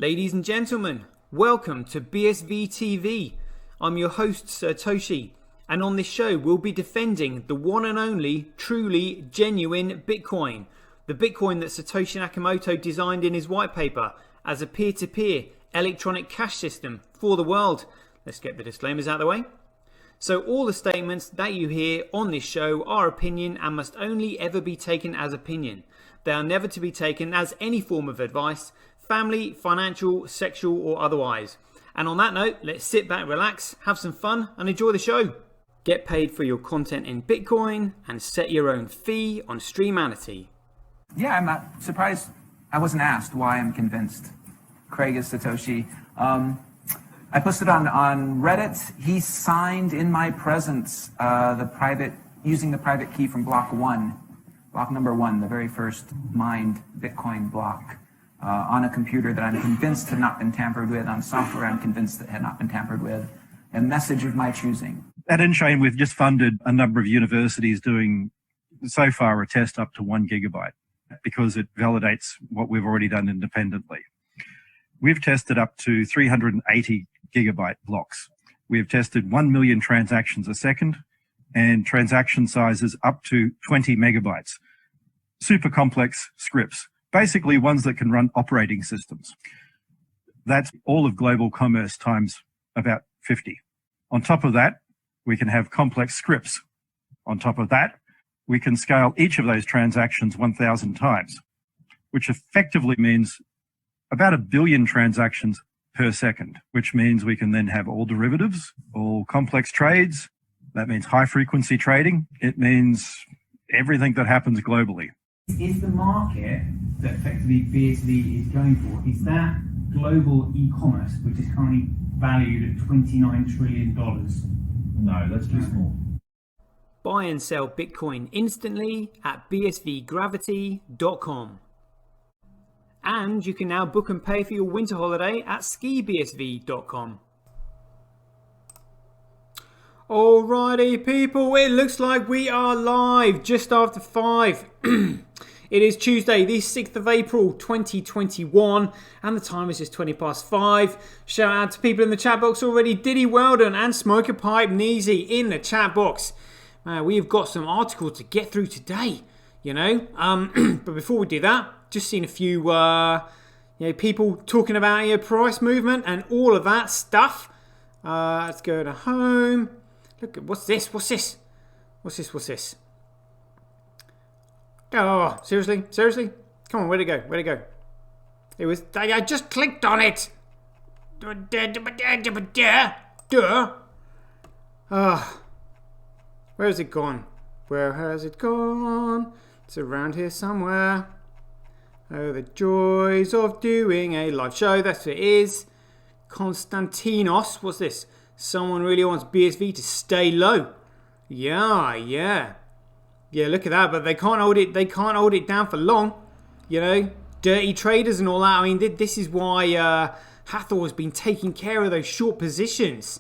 Ladies and gentlemen, welcome to BSV TV. I'm your host Satoshi, and on this show we'll be defending the one and only, truly genuine Bitcoin. The Bitcoin that Satoshi Nakamoto designed in his white paper as a peer-to-peer electronic cash system for the world. Let's get the disclaimers out of the way. So all the statements that you hear on this show are opinion and must only ever be taken as opinion. They are never to be taken as any form of advice, family, financial, sexual or otherwise. And on that note, let's sit back, relax, have some fun and enjoy the show. Get paid for your content in Bitcoin and set your own fee on Streamanity. Yeah, I'm not surprised I wasn't asked why I'm convinced Craig is Satoshi. I posted on Reddit. He signed in my presence using the private key from block number one, the very first mined Bitcoin block. On a computer that I'm convinced had not been tampered with, on software I'm convinced that had not been tampered with, a message of my choosing. At InChain, we've just funded a number of universities doing, so far, a test up to 1 gigabyte because it validates what we've already done independently. We've tested up to 380 gigabyte blocks. We've tested 1 million transactions a second and transaction sizes up to 20 megabytes. Super complex scripts. Basically ones that can run operating systems. That's all of global commerce times about 50. On top of that, we can have complex scripts. On top of that, we can scale each of those transactions 1,000 times, which effectively means about 1 billion transactions per second, which means we can then have all derivatives, all complex trades. That means high frequency trading. It means everything that happens globally. Is the market that effectively BSV is going for, is that global e-commerce, which is currently valued at $29 trillion? No, that's too small. Buy and sell Bitcoin instantly at bsvgravity.com. And you can now book and pay for your winter holiday at skibsv.com. Alrighty people, it looks like we are live just after 5. It is Tuesday, the 6th of April 2021, and the time is just 20 past 5. Shout out to people in the chat box already. Diddy Weldon and Smoke a Pipe Neezy in the chat box. We've got some articles to get through today, you know. But before we do that, just seen a few people talking about price movement and all of that stuff. Let's go to home. Look at what's this? Oh, seriously? Come on, where'd it go? It was, I just clicked on it. Where has it gone? It's around here somewhere. Oh, the joys of doing a live show. That's what it is. Konstantinos, what's this? Someone really wants BSV to stay low. Yeah, look at that, but they can't hold it down for long. You know, dirty traders and all that. I mean, this is why Hathor has been taking care of those short positions.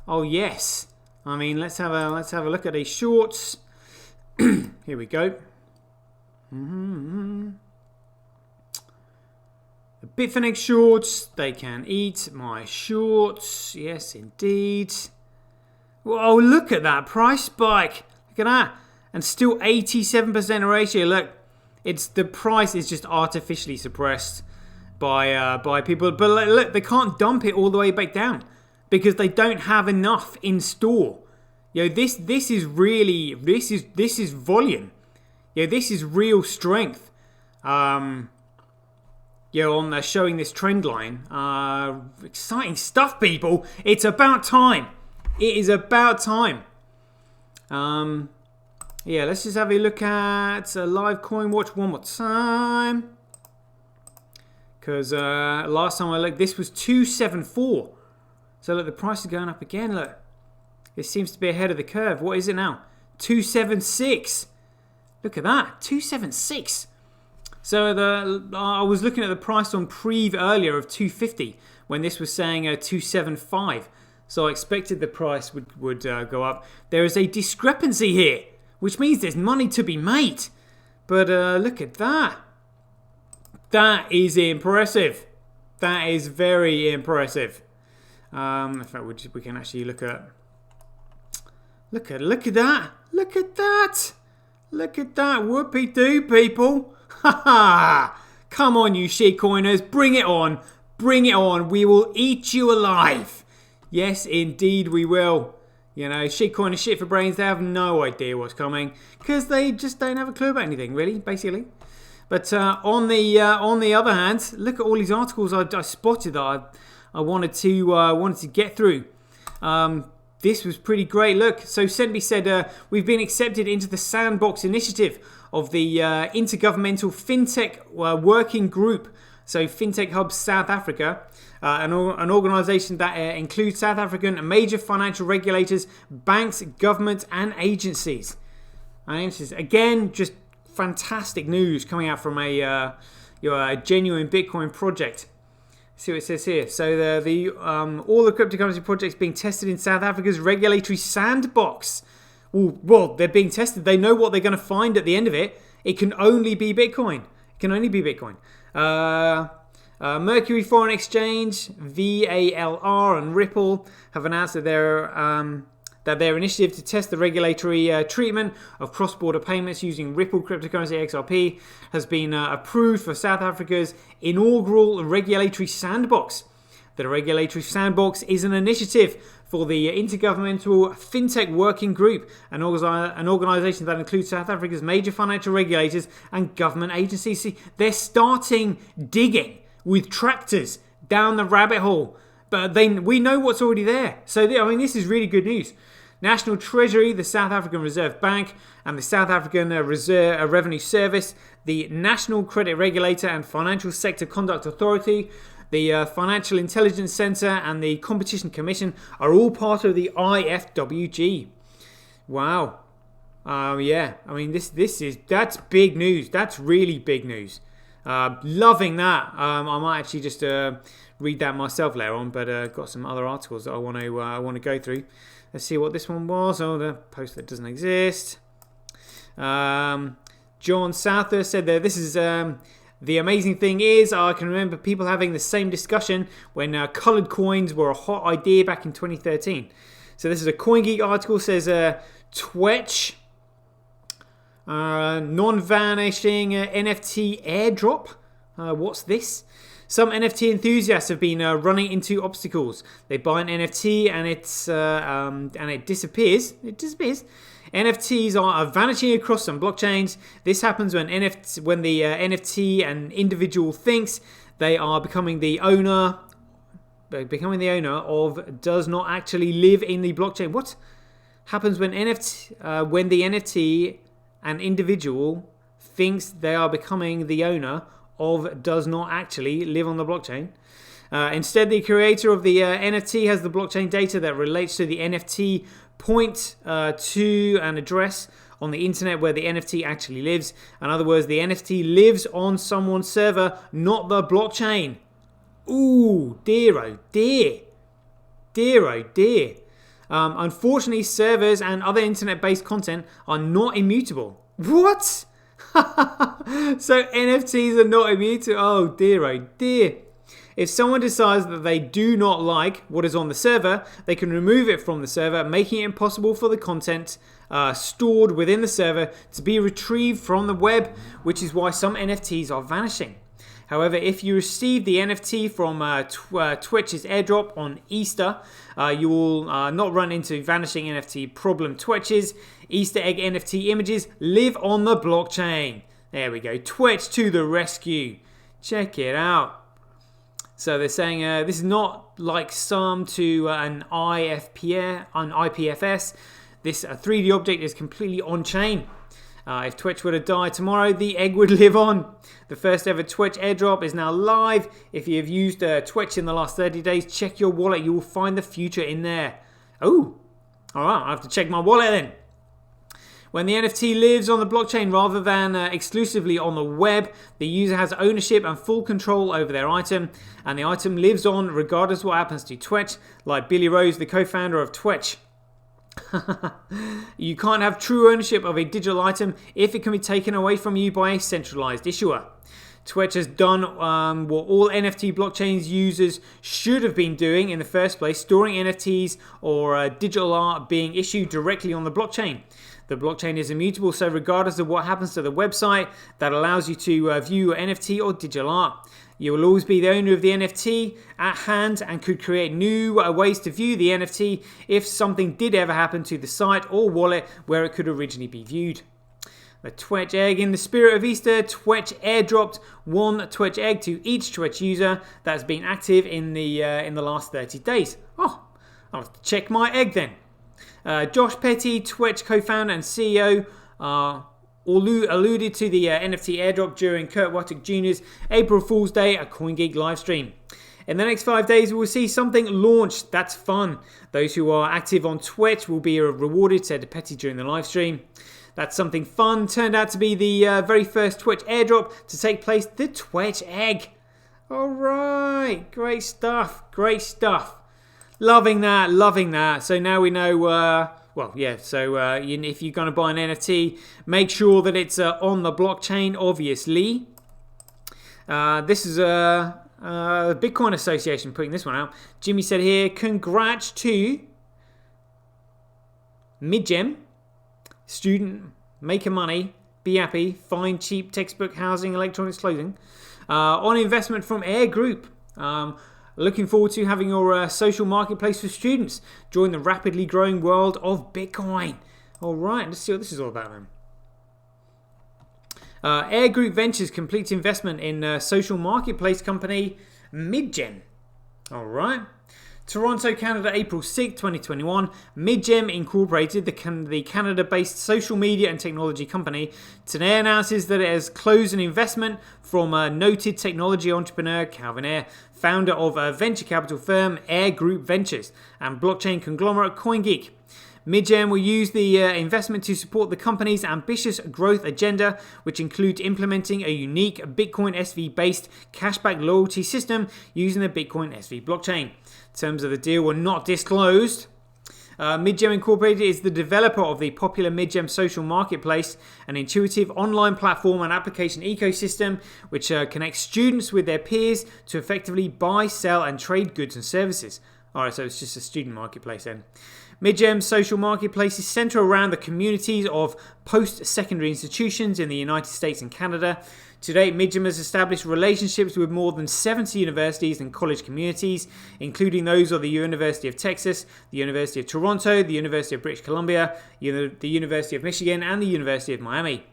Oh yes. I mean, let's have a look at these shorts. Here we go. The Bitfinex shorts, they can eat my shorts. Yes, indeed. Whoa, look at that price spike. Look at that. And still 87% ratio. Look, the price is just artificially suppressed by people. But look, they can't dump it all the way back down because they don't have enough in store. You know, this is really this is volume. Yeah, this is real strength. On showing this trend line. Exciting stuff, people. It's about time. It is about time. Let's just have a look at live coin watch one more time. Because last time I looked, this was 274. So look, the price is going up again. Look, it seems to be ahead of the curve. What is it now? 276. Look at that, 276. So I was looking at the price on Preve earlier of 250 when this was saying 275. So I expected the price would go up. There is a discrepancy here, which means there's money to be made. But look at that. That is impressive. That is very impressive. In fact, we can actually look at that. Look at that. Whoopee-doo, people. Ha ha. Come on, you shitcoiners. Bring it on. We will eat you alive. Yes, indeed we will. You know, shitcoiners shit for brains. They have no idea what's coming because they just don't have a clue about anything, really, basically. But on the other hand, look at all these articles I spotted that I wanted to get through. This was pretty great. Look, so Senby said we've been accepted into the Sandbox initiative of the Intergovernmental FinTech Working Group. So FinTech Hub South Africa, an organisation that includes South African major financial regulators, banks, governments, and agencies. Again, just fantastic news coming out from a genuine Bitcoin project. See what it says here. So all the cryptocurrency projects being tested in South Africa's regulatory sandbox. Well, they're being tested. They know what they're going to find at the end of it. It can only be Bitcoin. Mercury Foreign Exchange, VALR, and Ripple have announced that their initiative to test the regulatory treatment of cross-border payments using Ripple cryptocurrency XRP has been approved for South Africa's inaugural regulatory sandbox. The regulatory sandbox is an initiative for the Intergovernmental FinTech Working Group, an organisation that includes South Africa's major financial regulators and government agencies. See, they're starting digging with tractors down the rabbit hole, but we know what's already there. So, this is really good news. National Treasury, the South African Reserve Bank, and the South African Revenue Service, the National Credit Regulator and Financial Sector Conduct Authority, the Financial Intelligence Centre, and the Competition Commission are all part of the IFWG. Wow. That's big news. That's really big news. Loving that. I might actually just read that myself later on, but got some other articles that I want to go through. Let's see what this one was. Oh, the post that doesn't exist. John Souther said that this is the amazing thing is I can remember people having the same discussion when coloured coins were a hot idea back in 2013. So this is a CoinGeek article. Says Twitch non-vanishing NFT airdrop. What's this? Some NFT enthusiasts have been running into obstacles. They buy an NFT and it disappears. NFTs are vanishing across some blockchains. This happens when the NFT and individual thinks they are becoming the owner of does not actually live in the blockchain. What happens when the NFT and individual thinks they are becoming the owner of does not actually live on the blockchain? Instead, the creator of the NFT has the blockchain data that relates to the NFT point to an address on the internet where the NFT actually lives. In other words, the NFT lives on someone's server, not the blockchain. Ooh, dear oh dear. Dear oh dear. Unfortunately, servers and other internet-based content are not immutable. What? So NFTs are not immutable? Oh dear oh dear. If someone decides that they do not like what is on the server, they can remove it from the server, making it impossible for the content stored within the server to be retrieved from the web, which is why some NFTs are vanishing. However, if you receive the NFT from Twitch's airdrop on Easter, you will not run into vanishing NFT problem. Twitch's Easter egg NFT images live on the blockchain. There we go. Twitch to the rescue. Check it out. So they're saying this is not like some to an IPFS. This 3D object is completely on-chain. If Twitch were to die tomorrow, the egg would live on. The first ever Twitch airdrop is now live. If you have used Twitch in the last 30 days, check your wallet. You will find the future in there. Oh, all right. I have to check my wallet then. When the NFT lives on the blockchain rather than exclusively on the web, the user has ownership and full control over their item, and the item lives on regardless of what happens to Twitch, like Billy Rose, the co-founder of Twitch. You can't have true ownership of a digital item if it can be taken away from you by a centralized issuer. Twitch has done what all NFT blockchains users should have been doing in the first place, storing NFTs or digital art being issued directly on the blockchain. The blockchain is immutable, so regardless of what happens to the website that allows you to view your NFT or digital art, you will always be the owner of the NFT at hand and could create new ways to view the NFT if something did ever happen to the site or wallet where it could originally be viewed. The Twitch egg. In the spirit of Easter, Twitch airdropped one Twitch egg to each Twitch user that's been active in the last 30 days. Oh, I'll have to check my egg then. Josh Petty, Twitch co-founder and CEO, alluded to the NFT airdrop during Kurt Wottick Jr.'s April Fool's Day at CoinGeek livestream. In the next 5 days, we will see something launched. That's fun. Those who are active on Twitch will be rewarded, said Petty during the livestream. That's something fun. Turned out to be the very first Twitch airdrop to take place, the Twitch egg. All right. Great stuff. Great stuff. Loving that. Loving that. So now we know, if you're going to buy an NFT, make sure that it's on the blockchain, obviously. This is the Bitcoin Association putting this one out. Jimmy said here, congrats to Midgem. Student, making money, be happy, find cheap textbook, housing, electronics, clothing. On investment from Air Group. Looking forward to having your social marketplace for students. Join the rapidly growing world of Bitcoin. All right, let's see what this is all about then. Air Group Ventures completes investment in social marketplace company Midgem. All right. Toronto, Canada, April 6, 2021. Midgem Incorporated, the Canada-based social media and technology company, today announces that it has closed an investment from noted technology entrepreneur Calvin Ayre, founder of a venture capital firm Air Group Ventures and blockchain conglomerate CoinGeek. Midgem will use the investment to support the company's ambitious growth agenda, which includes implementing a unique Bitcoin SV-based cashback loyalty system using the Bitcoin SV blockchain. Terms of the deal were not disclosed. Midgem Incorporated is the developer of the popular Midgem social marketplace, an intuitive online platform and application ecosystem which connects students with their peers to effectively buy, sell, and trade goods and services. Alright, so it's just a student marketplace then. Midgem's social marketplace is centered around the communities of post-secondary institutions in the United States and Canada. To date, Midgem has established relationships with more than 70 universities and college communities, including those of the University of Texas, the University of Toronto, the University of British Columbia, the University of Michigan, and the University of Miami.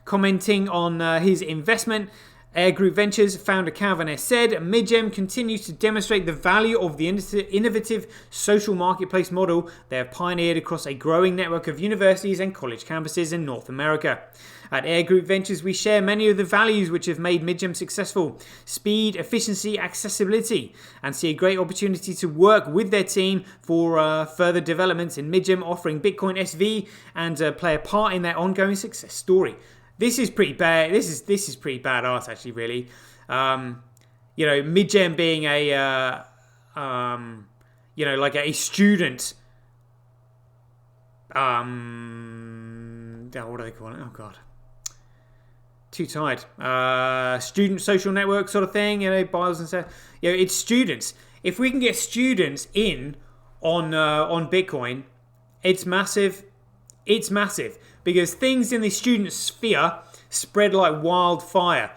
Commenting on his investment, Air Group Ventures founder Calvin Ayre said, Midgem continues to demonstrate the value of the innovative social marketplace model they have pioneered across a growing network of universities and college campuses in North America. At Air Group Ventures, we share many of the values which have made Midgem successful: speed, efficiency, accessibility, and see a great opportunity to work with their team for further developments in Midgem offering Bitcoin SV and play a part in their ongoing success story. This is pretty bad. This is pretty badass, actually. Really, Midgem being a like a student. What do they call it? Oh God, too tired. Student social network sort of thing. Bios and stuff. It's students. If we can get students in on Bitcoin, it's massive. It's massive. Because things in the student sphere spread like wildfire,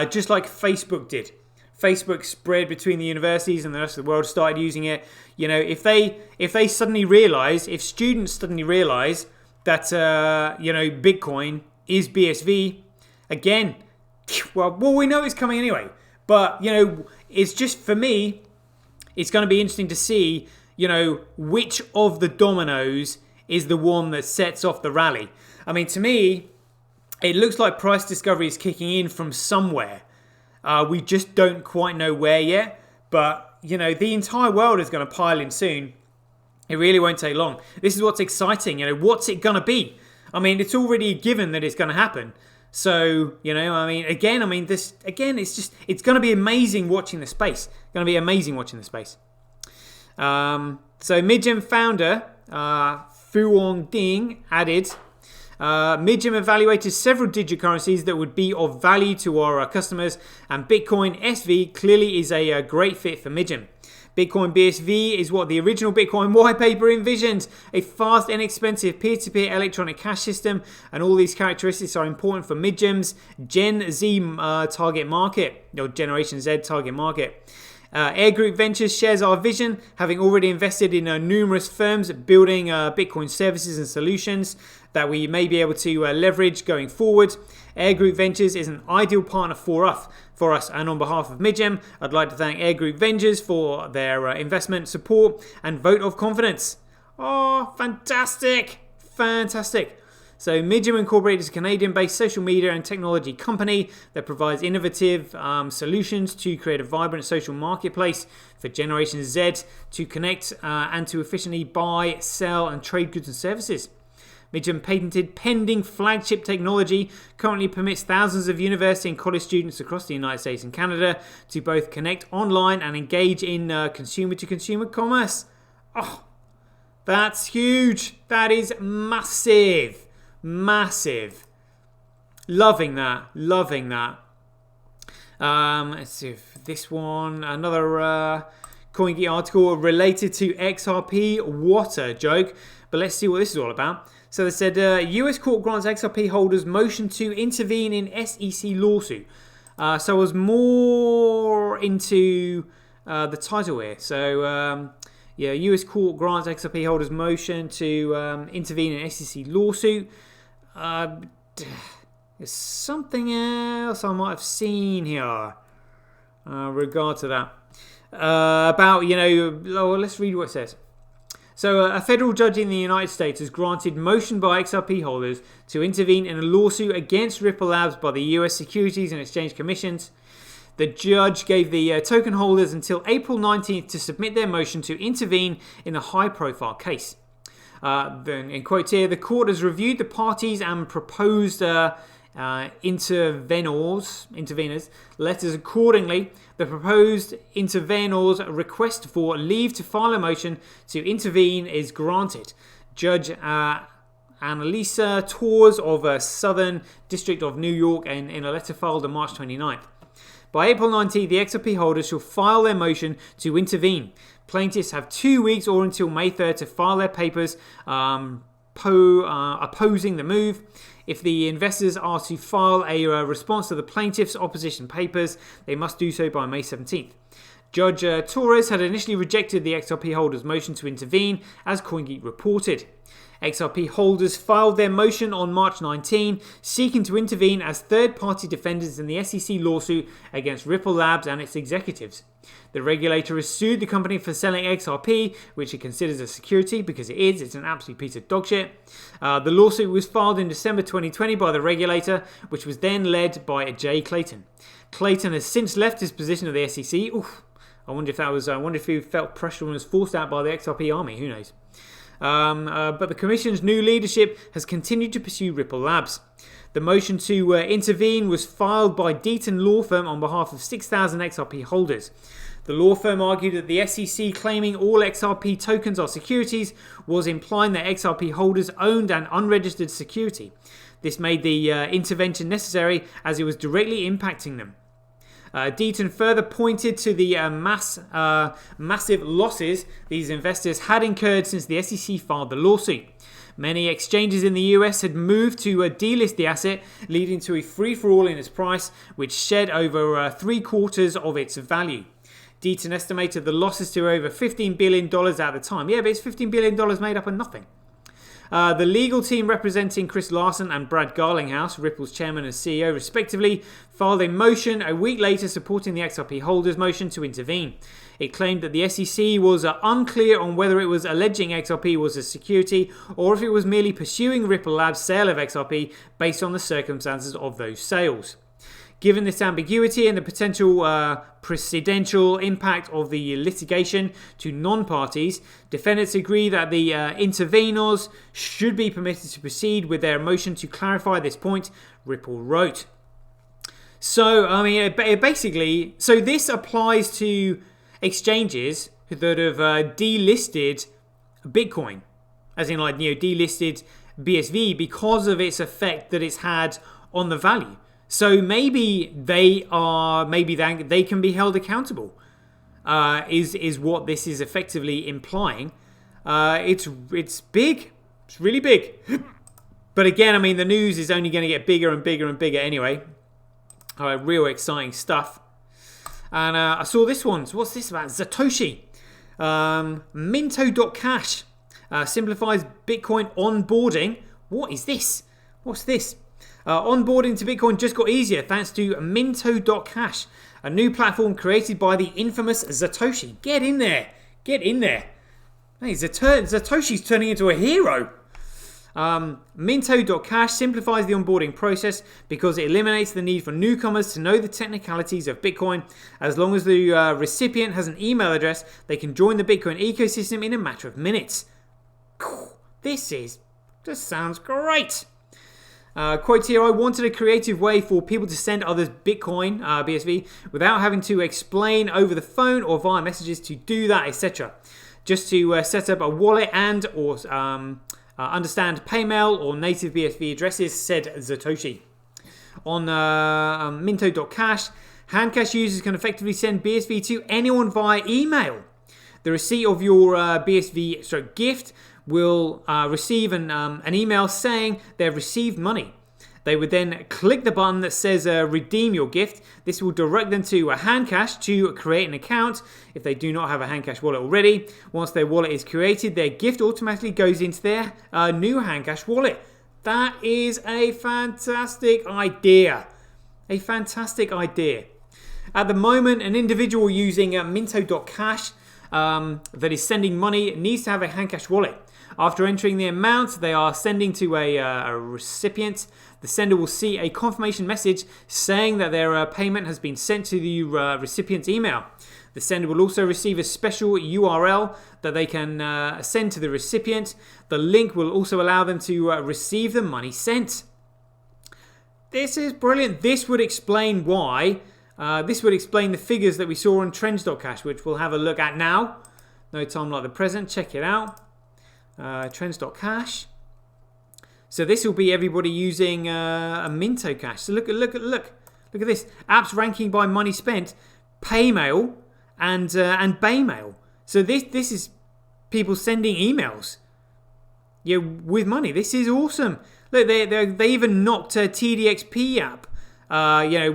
just like Facebook did. Facebook spread between the universities and the rest of the world started using it. If students suddenly realize that Bitcoin is BSV, again, well, we know it's coming anyway. But it's just, for me, it's going to be interesting to see which of the dominoes is the one that sets off the rally. I mean, to me, it looks like price discovery is kicking in from somewhere. We just don't quite know where yet. But, the entire world is going to pile in soon. It really won't take long. This is what's exciting. What's it going to be? I mean, it's already a given that it's going to happen. So, it's going to be amazing watching the space. Going to be amazing watching the space. So, Midgem founder, Fuong Ding added, Midgem evaluated several digital currencies that would be of value to our customers, and Bitcoin SV clearly is a great fit for Midgem. Bitcoin BSV is what the original Bitcoin white paper envisioned, a fast, inexpensive peer-to-peer electronic cash system, and all these characteristics are important for Midgem's Gen Z target market, or Generation Z target market. Air Group Ventures shares our vision, having already invested in numerous firms building Bitcoin services and solutions that we may be able to leverage going forward. Air Group Ventures is an ideal partner for us, and on behalf of Midgem, I'd like to thank Air Group Ventures for their investment support and vote of confidence. Oh, fantastic! Fantastic! So Midgem Incorporated is a Canadian-based social media and technology company that provides innovative solutions to create a vibrant social marketplace for Generation Z to connect and to efficiently buy, sell, and trade goods and services. Midgem patented pending flagship technology currently permits thousands of university and college students across the United States and Canada to both connect online and engage in consumer-to-consumer commerce. Oh, that's huge. That is massive. Massive. Loving that. Let's see if this one, another CoinGeek article related to XRP. What a joke. But let's see what this is all about. So they said US court grants XRP holders motion to intervene in SEC lawsuit. So I was more into the title here. So US court grants XRP holders motion to intervene in SEC lawsuit. There's something else I might have seen here regard to that. About, let's read what it says. So a federal judge in the United States has granted motion by XRP holders to intervene in a lawsuit against Ripple Labs by the US Securities and Exchange Commission. The judge gave the token holders until April 19th to submit their motion to intervene in a high-profile case. Then, in quote here, the court has reviewed the parties and proposed intervenors letters. Accordingly, the proposed intervenors' request for leave to file a motion to intervene is granted. Judge Annalisa Torres of Southern District of New York in a letter filed on March 29th. By April 19th, the XRP holders shall file their motion to intervene. Plaintiffs have 2 weeks or until May 3rd to file their papers opposing the move. If the investors are to file a response to the plaintiffs' opposition papers, they must do so by May 17th. Judge Torres had initially rejected the XRP holders' motion to intervene, as CoinGeek reported. XRP holders filed their motion on March 19, seeking to intervene as third-party defendants in the SEC lawsuit against Ripple Labs and its executives. The regulator has sued the company for selling XRP, which it considers a security because it is. It's an absolute piece of dog shit. The lawsuit was filed in December 2020 by the regulator, which was then led by Jay Clayton. Clayton has since left his position at the SEC. Oof. I wonder if he felt pressure and was forced out by the XRP army. Who knows? But the Commission's new leadership has continued to pursue Ripple Labs. The motion to intervene was filed by Deaton Law Firm on behalf of 6,000 XRP holders. The law firm argued that the SEC claiming all XRP tokens are securities was implying that XRP holders owned an unregistered security. This made the intervention necessary as it was directly impacting them. Deaton further pointed to the massive losses these investors had incurred since the SEC filed the lawsuit. Many exchanges in the US had moved to delist the asset, leading to a free-for-all in its price, which shed over 3/4 of its value. Deaton estimated the losses to over $15 billion at the time. Yeah, but it's $15 billion made up of nothing. The legal team representing Chris Larsen and Brad Garlinghouse, Ripple's chairman and CEO respectively, filed a motion a week later supporting the XRP holders' motion to intervene. It claimed that the SEC was unclear on whether it was alleging XRP was a security or if it was merely pursuing Ripple Labs' sale of XRP based on the circumstances of those sales. Given this ambiguity and the potential precedential impact of the litigation to non-parties, defendants agree that the intervenors should be permitted to proceed with their motion to clarify this point, Ripple wrote. So, I mean, basically, so this applies to exchanges that have delisted Bitcoin, as in, like, delisted BSV because of its effect that it's had on the value. So maybe they can be held accountable. Is what this is effectively implying. It's big. It's really big. But again, I mean, the news is only going to get bigger and bigger and bigger anyway. Real exciting stuff. And I saw this one. So what's this about? Satoshi. Mitto.Cash simplifies Bitcoin onboarding. What is this? What's this? Onboarding to Bitcoin just got easier thanks to Mitto.Cash, a new platform created by the infamous Satoshi. Get in there. Get in there. Hey, Satoshi's turning into a hero. Mitto.Cash simplifies the onboarding process because it eliminates the need for newcomers to know the technicalities of Bitcoin. As long as the recipient has an email address, they can join the Bitcoin ecosystem in a matter of minutes. This sounds great. Quote here, I wanted a creative way for people to send others Bitcoin, BSV, without having to explain over the phone or via messages to do that, etc. Just to set up a wallet and or understand Paymail or native BSV addresses, said Satoshi. On Mitto.Cash, Handcash users can effectively send BSV to anyone via email. The receipt of your BSV gift will receive an email saying they've received money. They would then click the button that says redeem your gift. This will direct them to a Handcash to create an account if they do not have a Handcash wallet already. Once their wallet is created, their gift automatically goes into their new Handcash wallet. That is a fantastic idea. A fantastic idea. At the moment, an individual using Mitto.Cash that is sending money needs to have a Handcash wallet. After entering the amount they are sending to a recipient, the sender will see a confirmation message saying that their payment has been sent to the recipient's email. The sender will also receive a special URL that they can send to the recipient. The link will also allow them to receive the money sent. This is brilliant. This would explain why. This would explain the figures that we saw on Trends.Cash, which we'll have a look at now. No time like the present. Check it out. Trends.Cash. So this will be everybody using a Mitto.Cash. So look at this. Apps ranking by money spent, Paymail and Baymail. So this is people sending emails, with money. This is awesome. Look, they even knocked a TDXP app,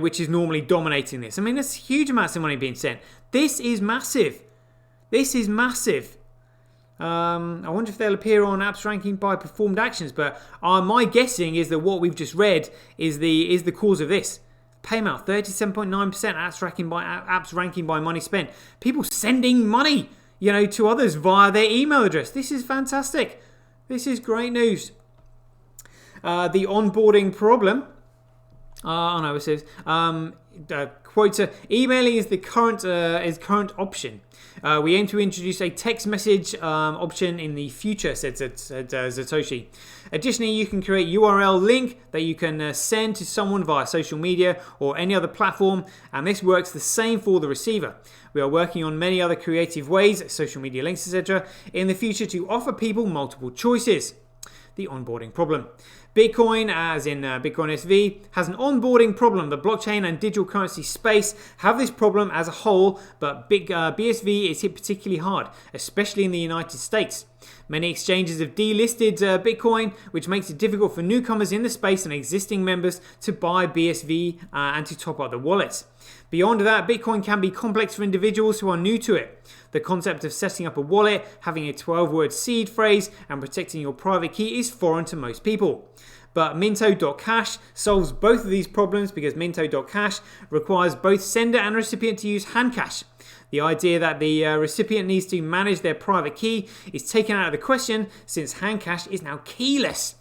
which is normally dominating this. I mean, there's huge amounts of money being sent. This is massive. This is massive. I wonder if they'll appear on apps ranking by performed actions, but my guessing is that what we've just read is the cause of this. Paymail 37.9% apps ranking by money spent. People sending money, to others via their email address. This is fantastic. This is great news. The onboarding problem. It says quote: emailing is the current option. We aim to introduce a text message option in the future, said Satoshi. Additionally, you can create URL link that you can send to someone via social media or any other platform, and this works the same for the receiver. We are working on many other creative ways, social media links, etc., in the future to offer people multiple choices. The onboarding problem. Bitcoin, as in Bitcoin SV, has an onboarding problem. The blockchain and digital currency space have this problem as a whole, but BSV is hit particularly hard, especially in the United States. Many exchanges have delisted Bitcoin, which makes it difficult for newcomers in the space and existing members to buy BSV and to top up the wallets. Beyond that, Bitcoin can be complex for individuals who are new to it. The concept of setting up a wallet, having a 12-word seed phrase, and protecting your private key is foreign to most people. But Mitto.Cash solves both of these problems because Mitto.Cash requires both sender and recipient to use Handcash. The idea that the recipient needs to manage their private key is taken out of the question since Handcash is now keyless.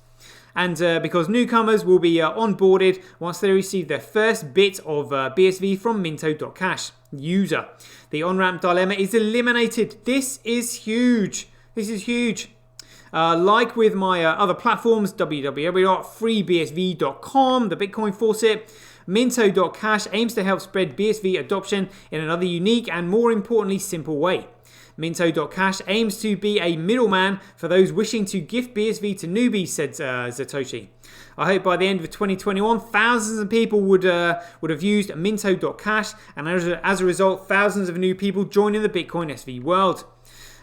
And because newcomers will be onboarded once they receive their first bit of BSV from Mitto.Cash user. The on-ramp dilemma is eliminated. This is huge. This is huge. Like with my other platforms, www.freebsv.com, the Bitcoin faucet, Mitto.Cash aims to help spread BSV adoption in another unique and more importantly simple way. Minto.Cash aims to be a middleman for those wishing to gift BSV to newbies, said Satoshi. I hope by the end of 2021, thousands of people would have used Minto.Cash, and as a result, thousands of new people joining the Bitcoin SV world.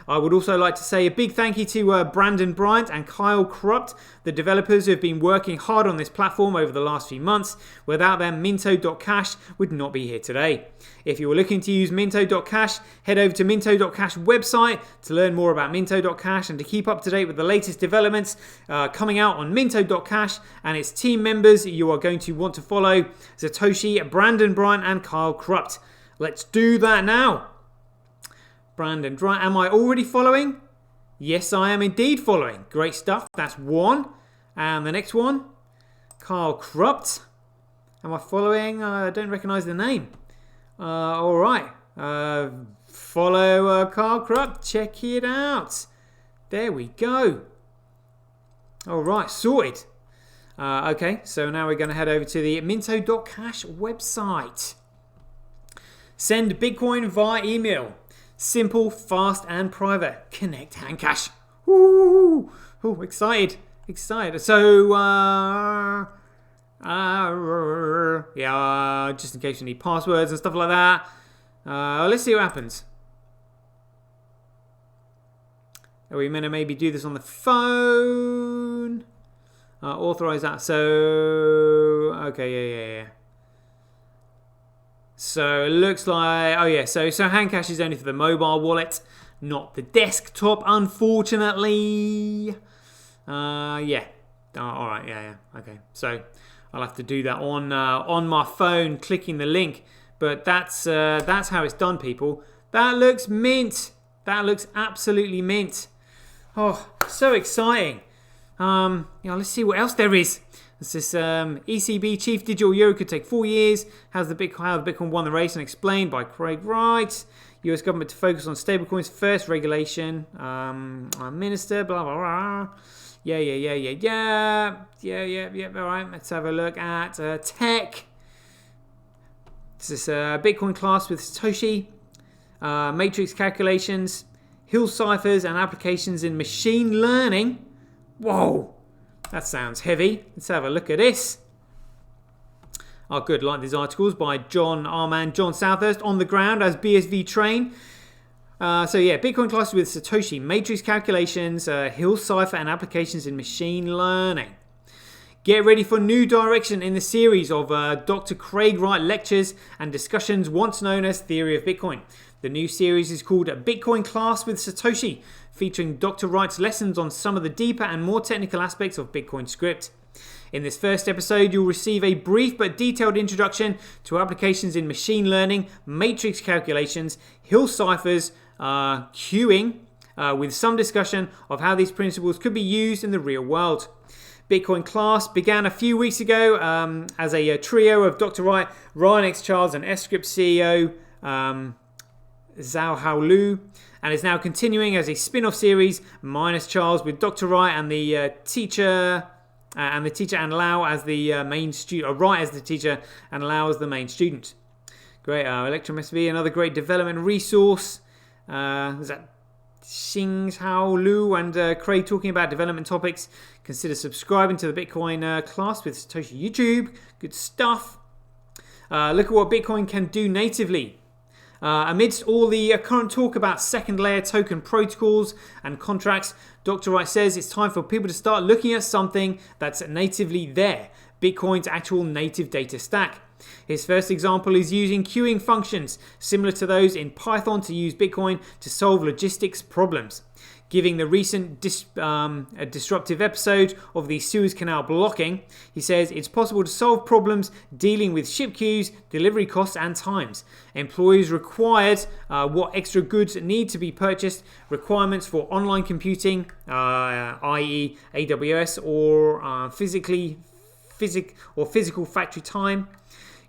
I would also like to say a big thank you to Brandon Bryant and Kyle Krupt, the developers who have been working hard on this platform over the last few months. Without them, Minto.Cash would not be here today. If you are looking to use Minto.Cash, head over to Minto.Cash website to learn more about Minto.Cash and to keep up to date with the latest developments coming out on Minto.Cash and its team members. You are going to want to follow Satoshi, Brandon Bryant and Kyle Krupt. Let's do that now. Brandon, right? Am I already following? Yes, I am indeed following. Great stuff. That's one. And the next one, Kyle Krupt. Am I following? I don't recognize the name. All right. Follow Kyle Krupt. Check it out. There we go. All right, sorted. Okay, so now we're going to head over to the Minto.Cash website. Send Bitcoin via email. Simple, fast, and private. Connect Handcash. Woo! Oh, excited. So, yeah, just in case you need passwords and stuff like that. Let's see what happens. Are we going to maybe do this on the phone? Authorize that. So, okay, yeah. So it looks like, so Handcash is only for the mobile wallet, not the desktop, unfortunately. All right, yeah, okay. So I'll have to do that on my phone, clicking the link. But that's how it's done, people. That looks mint. That looks absolutely mint. Oh, so exciting. Let's see what else there is. It's this ECB Chief Digital Euro could take 4 years. How Bitcoin won the race and explained by Craig Wright. US government to focus on stablecoins first. Regulation. Minister. Blah blah blah. Yeah. All right. Let's have a look at tech. This is Bitcoin class with Satoshi. Matrix calculations. Hill ciphers and applications in machine learning. Whoa. That sounds heavy. Let's have a look at this. Oh, good. Like these articles by John Southhurst on the ground as BSV train. Bitcoin classes with Satoshi, matrix calculations, Hill cipher, and applications in machine learning. Get ready for new direction in the series of Dr. Craig Wright lectures and discussions, once known as Theory of Bitcoin. The new series is called Bitcoin Class with Satoshi, featuring Dr. Wright's lessons on some of the deeper and more technical aspects of Bitcoin script. In this first episode, you'll receive a brief but detailed introduction to applications in machine learning, matrix calculations, Hill ciphers, queuing, with some discussion of how these principles could be used in the real world. Bitcoin Class began a few weeks ago as a trio of Dr. Wright, Ryan X. Charles, and S-Script CEO Zhao Hao Lu, and is now continuing as a spin-off series minus Charles with Dr. Wright and the teacher and Lau as the main student, or Wright as the teacher and Lau as the main student. Great. Electrum SV, another great development resource. Is that Xing Hao Lu and Craig talking about development topics? Consider subscribing to the Bitcoin Class with Satoshi YouTube. Good stuff. Look at what Bitcoin can do natively. Amidst all the current talk about second layer token protocols and contracts, Dr. Wright says it's time for people to start looking at something that's natively there, Bitcoin's actual native data stack. His first example is using queuing functions, similar to those in Python, to use Bitcoin to solve logistics problems. Giving the recent disruptive episode of the Suez Canal blocking, he says it's possible to solve problems dealing with ship queues, delivery costs and times. Employees required what extra goods need to be purchased, requirements for online computing, i.e. AWS or physical factory time.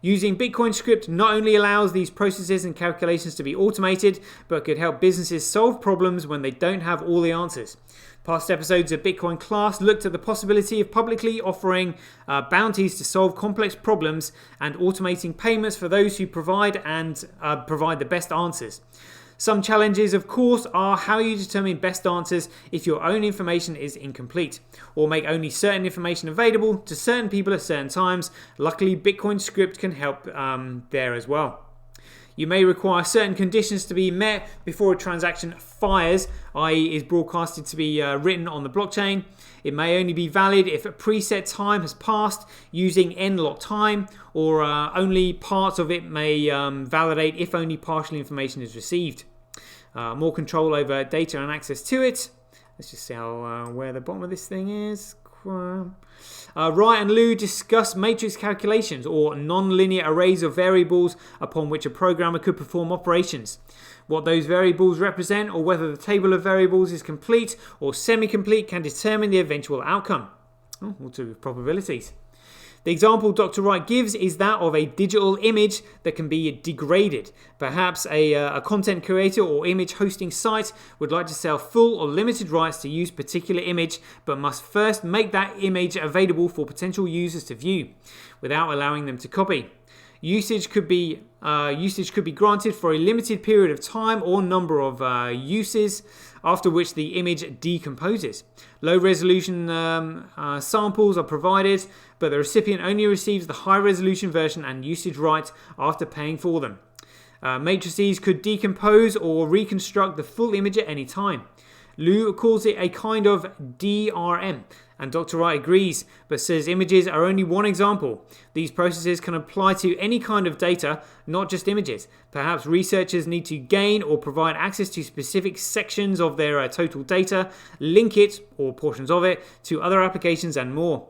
Using Bitcoin script not only allows these processes and calculations to be automated, but could help businesses solve problems when they don't have all the answers. Past episodes of Bitcoin Class looked at the possibility of publicly offering bounties to solve complex problems and automating payments for those who provide the best answers. Some challenges, of course, are how you determine best answers if your own information is incomplete, or make only certain information available to certain people at certain times. Luckily, Bitcoin script can help there as well. You may require certain conditions to be met before a transaction fires, i.e. is broadcasted to be written on the blockchain. It may only be valid if a preset time has passed using end-lock time, or only parts of it may validate if only partial information is received. More control over data and access to it. Let's just see how where the bottom of this thing is. Wright and Liu discuss matrix calculations, or non-linear arrays of variables upon which a programmer could perform operations. What those variables represent, or whether the table of variables is complete or semi-complete, can determine the eventual outcome. All to do with probabilities. The example Dr. Wright gives is that of a digital image that can be degraded. Perhaps a content creator or image hosting site would like to sell full or limited rights to use particular image, but must first make that image available for potential users to view, without allowing them to copy. Usage could be granted for a limited period of time or number of uses, after which the image decomposes. Low resolution samples are provided, but the recipient only receives the high resolution version and usage rights after paying for them. Matrices could decompose or reconstruct the full image at any time. Liu calls it a kind of DRM, and Dr. Wright agrees, but says images are only one example. These processes can apply to any kind of data, not just images. Perhaps researchers need to gain or provide access to specific sections of their total data, link it, or portions of it, to other applications and more.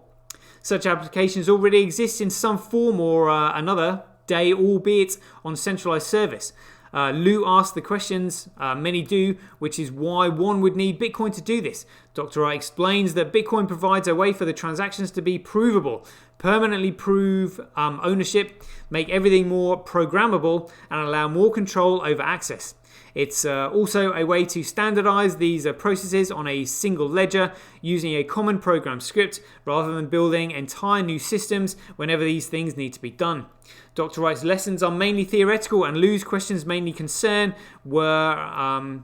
Such applications already exist in some form or another day, albeit on centralized service. Liu asked the questions, many do, which is why one would need Bitcoin to do this. Dr. Wright explains that Bitcoin provides a way for the transactions to be provable, permanently prove ownership, make everything more programmable, and allow more control over access. It's also a way to standardize these processes on a single ledger using a common program script rather than building entire new systems whenever these things need to be done. Dr. Wright's lessons are mainly theoretical, and Liu's questions mainly concern where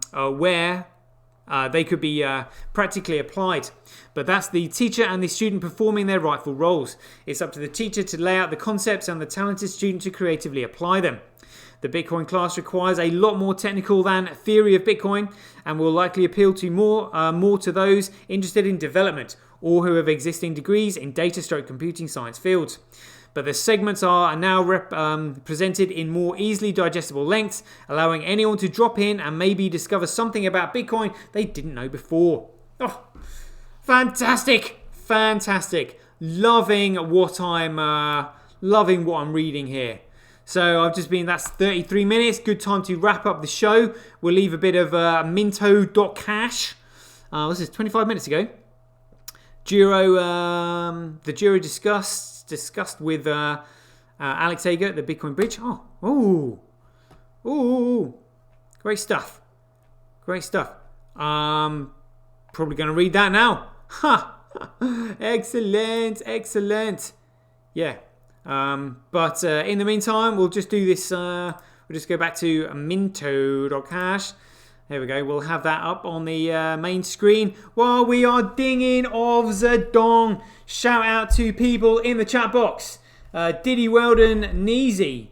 they could be practically applied. But that's the teacher and the student performing their rightful roles. It's up to the teacher to lay out the concepts and the talented student to creatively apply them. The Bitcoin class requires a lot more technical than theory of Bitcoin, and will likely appeal to more to those interested in development or who have existing degrees in data/computing science fields. But the segments are now presented in more easily digestible lengths, allowing anyone to drop in and maybe discover something about Bitcoin they didn't know before. Oh, fantastic! Fantastic! Loving what I'm reading here. So that's 33 minutes. Good time to wrap up the show. We'll leave a bit of Mitto.Cash. This is 25 minutes ago. The Juro discussed with Alex Hager at the Bitcoin Bridge. Oh, great stuff. Probably going to read that now. Excellent. Yeah. But in the meantime, we'll just do this. We'll just go back to Mitto.Cash. There we go. We'll have that up on the main screen while we are dinging of the dong. Shout out to people in the chat box. Diddy Weldon, Neezy,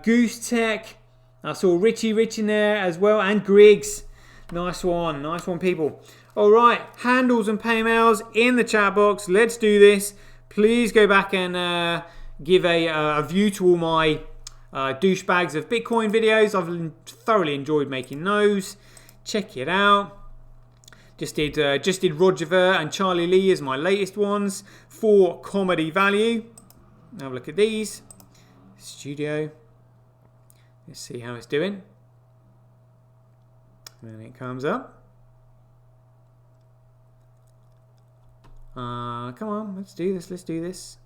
Goose Tech. I saw Richie Rich in there as well, and Griggs. Nice one, people. All right, handles and paymails in the chat box. Let's do this. Please go back and give a view to all my douchebags of Bitcoin videos. I've thoroughly enjoyed making those. Check it out. Just did Roger Ver and Charlie Lee as my latest ones for comedy value. Have a look at these. Studio. Let's see how it's doing. And then it comes up. Come on, let's do this.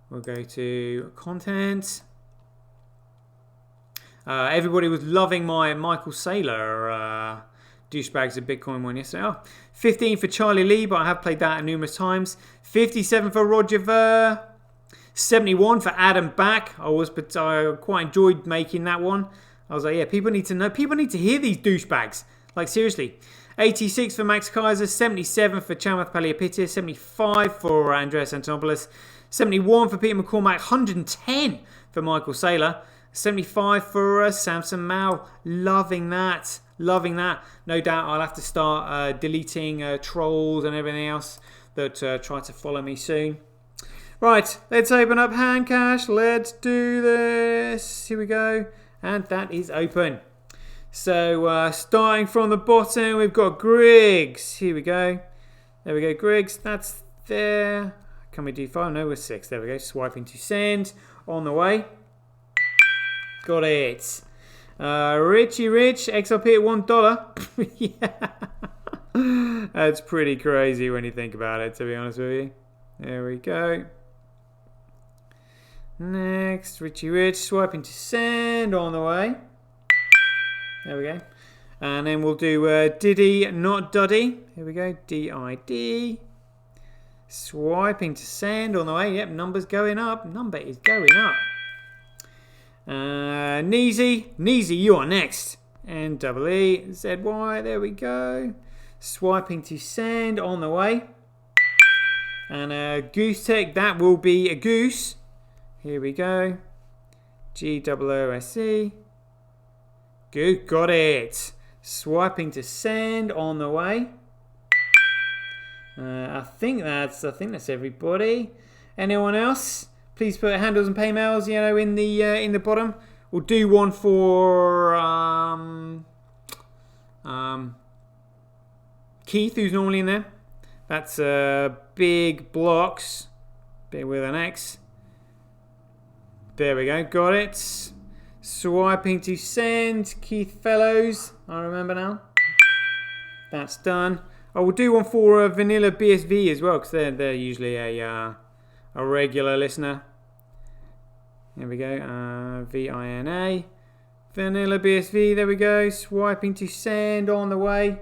We'll go to content. Everybody was loving my Michael Saylor douchebags of Bitcoin one yesterday. 15 for Charlie Lee, but I have played that numerous times. 57 for Roger Ver. 71 for Adam Back. I quite enjoyed making that one. I was like, yeah, people need to know. People need to hear these douchebags. Like, seriously. 86 for Max Kaiser, 77 for Chamath Palihapitiya, 75 for Andreas Antonopoulos, 71 for Peter McCormack, 110 for Michael Saylor, 75 for Samson Mao. Loving that. Loving that. No doubt I'll have to start deleting trolls and everything else that try to follow me soon. Right, let's open up Handcash. Let's do this. Here we go. And that is open. So starting from the bottom, we've got Griggs. Here we go. There we go, Griggs. That's there. Can we do 5? No, we're 6. There we go. Swiping to send. On the way. Got it. Richie Rich, XRP at $1. Yeah. That's pretty crazy when you think about it, to be honest with you. There we go. Next, Richie Rich, swiping to send, on the way. There we go. And then we'll do Diddy, not Duddy. Here we go, DID. Swiping to send, on the way. Yep, number's going up. Number is going up. Neezy, you are next. NEE, ZY, there we go. Swiping to send, on the way. And Goose Tech, that will be a goose. Here we go. GOOSE. Good, got it. Swiping to send, on the way. I think that's everybody. Anyone else? Please put handles and paymails, in the bottom. We'll do one for Keith, who's normally in there. That's Big Blocks, big with an X. There we go, got it. Swiping to send, Keith Fellows. I remember now. That's done. I will do one for Vanilla BSV as well, because they're usually a regular listener. There we go. VINA. Vanilla BSV. There we go. Swiping to send, on the way.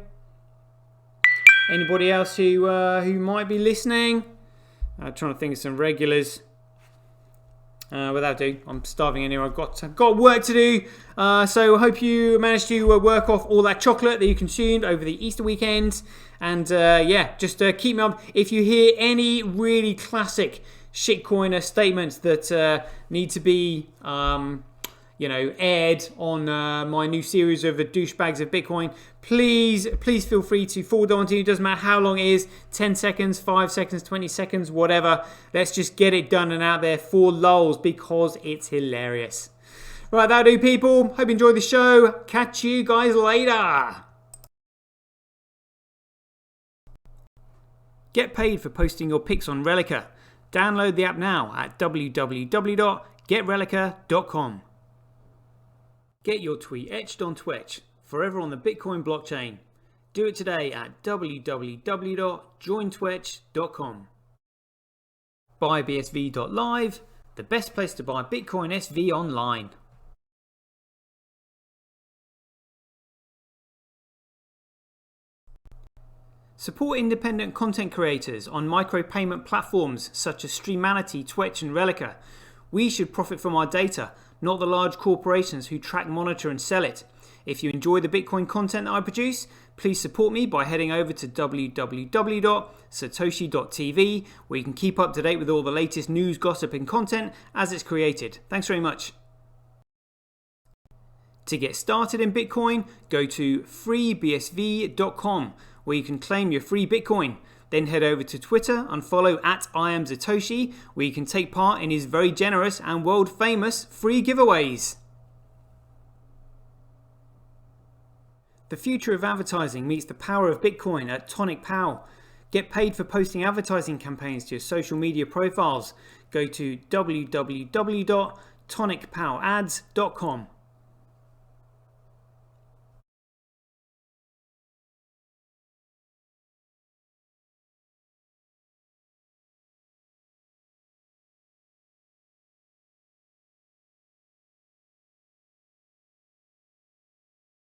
Anybody else who might be listening? I'm trying to think of some regulars. Without do, I'm starving anyway. I've got work to do. So I hope you managed to work off all that chocolate that you consumed over the Easter weekend. And just keep me up. If you hear any really classic shitcoiner statements that need to be aired on my new series of douchebags of Bitcoin, please feel free to forward on to you. It doesn't matter how long it is, 10 seconds, 5 seconds, 20 seconds, whatever. Let's just get it done and out there for lulz, because it's hilarious. Right, that'll do, people. Hope you enjoyed the show. Catch you guys later. Get paid for posting your pics on Relica. Download the app now at www.getrelica.com. Get your tweet etched on Twitch, forever on the Bitcoin blockchain. Do it today at www.jointwitch.com. BuyBSV.live, the best place to buy Bitcoin SV online. Support independent content creators on micropayment platforms such as Streamanity, Twitch and Relica. We should profit from our data, not the large corporations who track, monitor and sell it. If you enjoy the Bitcoin content that I produce, please support me by heading over to www.satoshi.tv, where you can keep up to date with all the latest news, gossip and content as it's created. Thanks very much. To get started in Bitcoin, go to freebsv.com, where you can claim your free Bitcoin. Then head over to Twitter and follow @IamSatoshi, where you can take part in his very generous and world famous free giveaways. The future of advertising meets the power of Bitcoin at Tonic Pow. Get paid for posting advertising campaigns to your social media profiles. Go to www.tonicpowads.com.